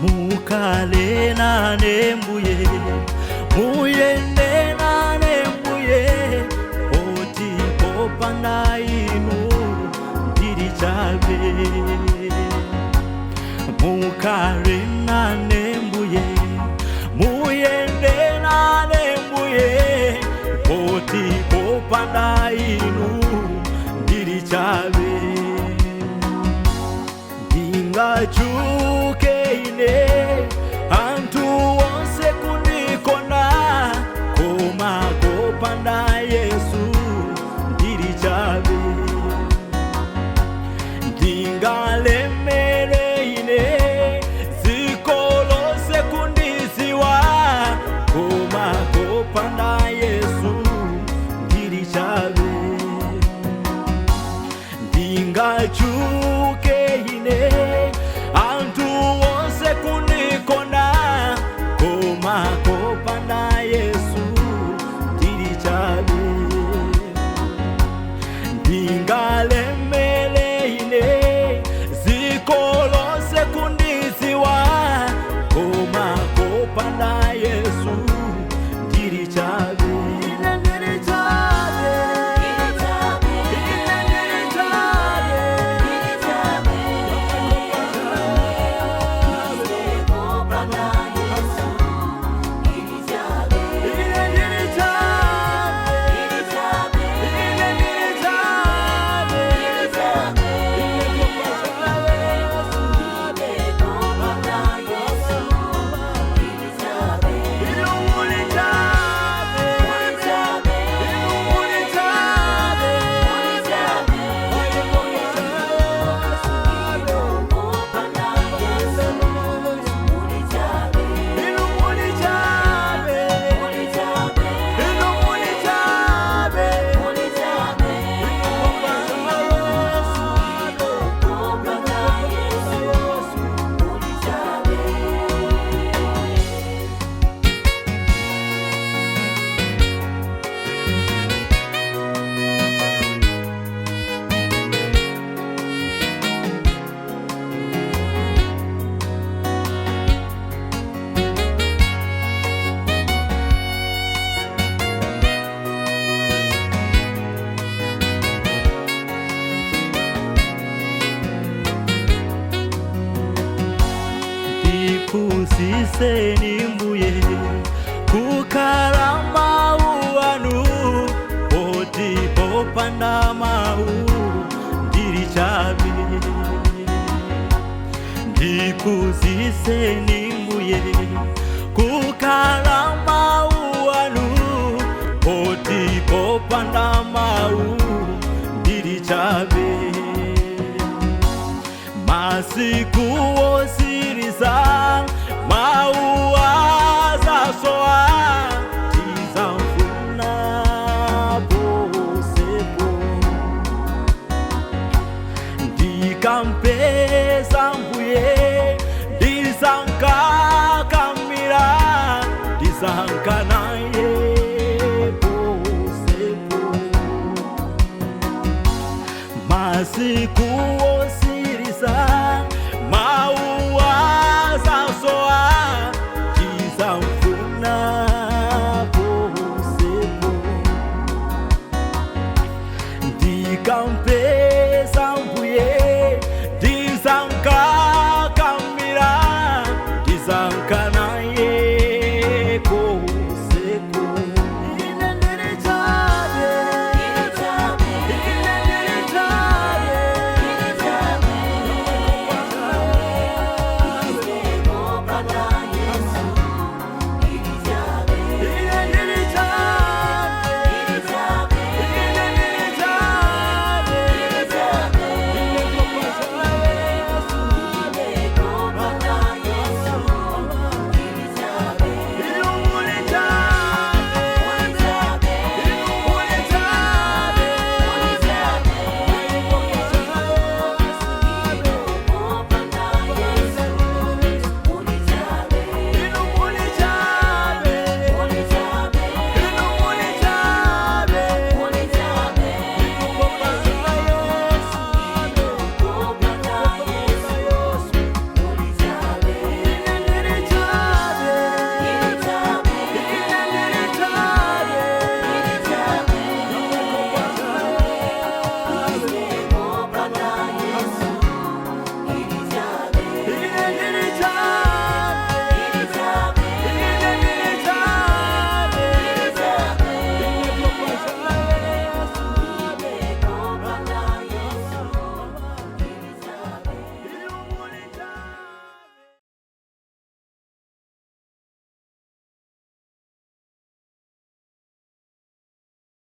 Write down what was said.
Mukale na nembuye, muyende na nembuye, oti popanda inu ndiri chabe. Mukale na nembuye, muyende na nembuye, oti popanda inu ndiri chabe. Ndingachuke antu wonse kundikona, koma kopanda Yesu ndiri chabe. Ndingalemere zikolose kundiziwa, koma kopanda Yesu ndiri chabe. Ndingachuke antu wonse kundikona, koma kopanda Yesu ndiri chabe. Ndingalemere zikolose kundiziwa, koma kopanda Yesu ndiri chabe. Kusiseni mbuye kukala mau anu, oti popanda mau ndiri chabe. Ndikusiseni mbuye kukala mau anu, oti popanda mau ndiri chabe. Masiku osiriza mau azasoa, tizamfuna bosepo. Ndikampeza mbuye, ndizankakamira, ndizankanaye bosepo. Masiku